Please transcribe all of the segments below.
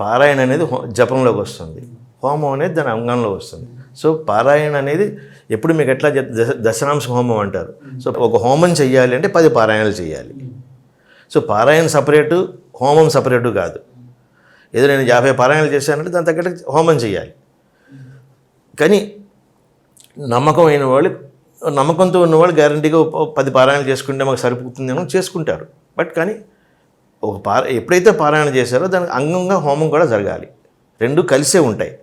పారాయణ అనేది జపంలోకి వస్తుంది, హోమం అనేది దాని అంగంలో వస్తుంది. సో పారాయణ అనేది ఎప్పుడు మీకు ఎట్లా దశనాంశ హోమం అంటారు. సో ఒక హోమం చెయ్యాలి అంటే 10 పారాయణలు చేయాలి. సో పారాయణ సపరేటు, హోమం సపరేటు కాదు. ఏదో నేను 50 పారాయణలు చేశానంటే దాని తగ్గట్టు హోమం చేయాలి. కానీ నమ్మకమైన వాళ్ళు, నమ్మకంతో ఉన్నవాళ్ళు గ్యారంటీగా 10 పారాయణలు చేసుకుంటే మాకు సరిపోతుందేమో చేసుకుంటారు. బట్ కానీ ఎప్పుడైతే పారాయణ చేశారో దానికి అంగంగా హోమం కూడా జరగాలి. రెండు కలిసే ఉంటాయి.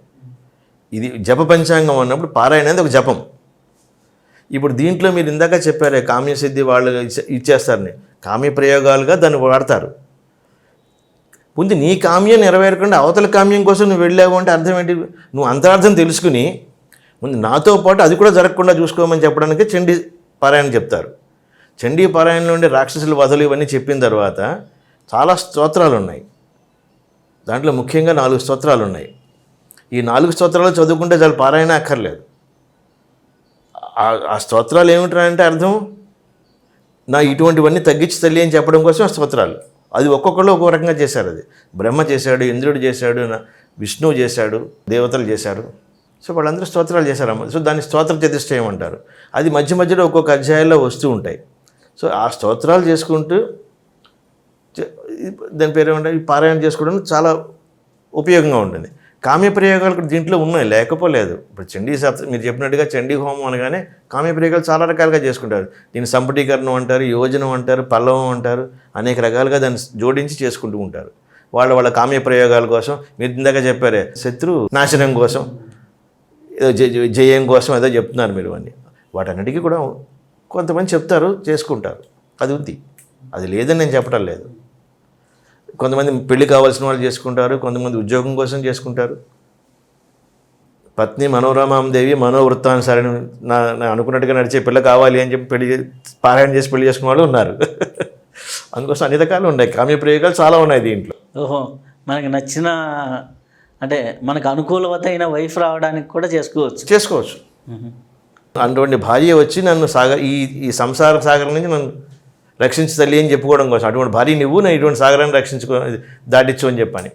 ఇది జప పంచాంగం అన్నప్పుడు పారాయణ అనేది ఒక జపం. ఇప్పుడు దీంట్లో మీరు ఇందాక చెప్పారే కామ్యసిద్ధి వాళ్ళు ఇచ్చేస్తారని, కామ్య ప్రయోగాలుగా దాన్ని వాడతారు. ముందు నీ కామ్యం నెరవేరకుండా అవతల కామ్యం కోసం నువ్వు వెళ్ళావు అంటే అర్థం ఏంటి? నువ్వు అంతరార్థం తెలుసుకుని ముందు నాతో పాటు అది కూడా జరగకుండా చూసుకోమని చెప్పడానికి చండీ పారాయణ చెప్తారు. చండీ పారాయణలో ఉండే రాక్షసుల వధలు ఇవన్నీ చెప్పిన తర్వాత చాలా స్తోత్రాలు ఉన్నాయి. దాంట్లో ముఖ్యంగా 4 స్తోత్రాలు ఉన్నాయి. ఈ 4 స్తోత్రాలు చదువుకుంటే చాలా పారాయణ అక్కర్లేదు. ఆ స్తోత్రాలు ఏమిటంటే అర్థం, నా ఇటువంటివన్నీ తగ్గించి తల్లి అని చెప్పడం కోసం ఆ స్తోత్రాలు. అది ఒక్కొక్కళ్ళు ఒక్కొక్క రకంగా చేశారు. అది బ్రహ్మ చేశాడు, ఇంద్రుడు చేశాడు, విష్ణువు చేశాడు, దేవతలు చేశారు. సో వాళ్ళందరూ స్తోత్రాలు చేశారమ్మ. సో దాన్ని స్తోత్ర చతుష్టయం అంటారు. అది మధ్య మధ్యలో ఒక్కొక్క అధ్యాయంలో వస్తూ ఉంటాయి. సో ఆ స్తోత్రాలు చేసుకుంటూ దాని పేరు ఏమంటే ఈ పారాయణ చేసుకోవడం చాలా ఉపయోగంగా ఉంటుంది. కామ్య ప్రయోగాలు కూడా దీంట్లో ఉన్నాయి, లేకపోలేదు. ఇప్పుడు చండీ మీరు చెప్పినట్టుగా చండీ హోమం అనగానే కామ్య ప్రయోగాలు చాలా రకాలుగా చేసుకుంటారు. దీన్ని సంపుటీకరణం అంటారు, యోజనం అంటారు, పల్లవం అంటారు, అనేక రకాలుగా దాన్ని జోడించి చేసుకుంటూ ఉంటారు. వాళ్ళ కామ్య ప్రయోగాల కోసం. మీరు ఇందాక చెప్పారే శత్రు నాశనం కోసం, ఏదో జయం కోసం ఏదో చెప్తున్నారు మీరు అన్నీ. వాటన్నిటికీ కూడా కొంతమంది చెప్తారు, చేసుకుంటారు. అది ఉంది, అది లేదని నేను చెప్పడం లేదు. కొంతమంది పెళ్లి కావాల్సిన వాళ్ళు చేసుకుంటారు, కొంతమంది ఉద్యోగం కోసం చేసుకుంటారు. పత్ని మనోరమాదేవి మనోవృత్తానుసారిని నా అనుకున్నట్టుగా నడిచే పిల్ల కావాలి అని చెప్పి పారాయణ చేసి పెళ్లి చేసుకున్న వాళ్ళు ఉన్నారు. అందుకోసం అన్ని రకాలు ఉన్నాయి, కామ్య ప్రయోగాలు చాలా ఉన్నాయి దీంట్లో. ఓహో, మనకి నచ్చిన అంటే మనకు అనుకూలమైన వైఫ్ రావడానికి కూడా చేసుకోవచ్చు. అటువంటి భార్య వచ్చి నన్ను ఈ సంసార సాగరం నుంచి నన్ను రక్షించు తల్లి అని చెప్పుకోవడం కోసం, అటువంటి భార్య నువ్వు నేను ఇటువంటి సాగరాన్ని దాటించు అని చెప్పని.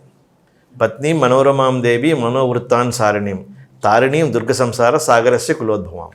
పత్ని మనోరమాం దేవి మనోవృత్తాన్ సారిణీం తారిణీం దుర్గ సంసార సాగరస్య కులోద్భవాం.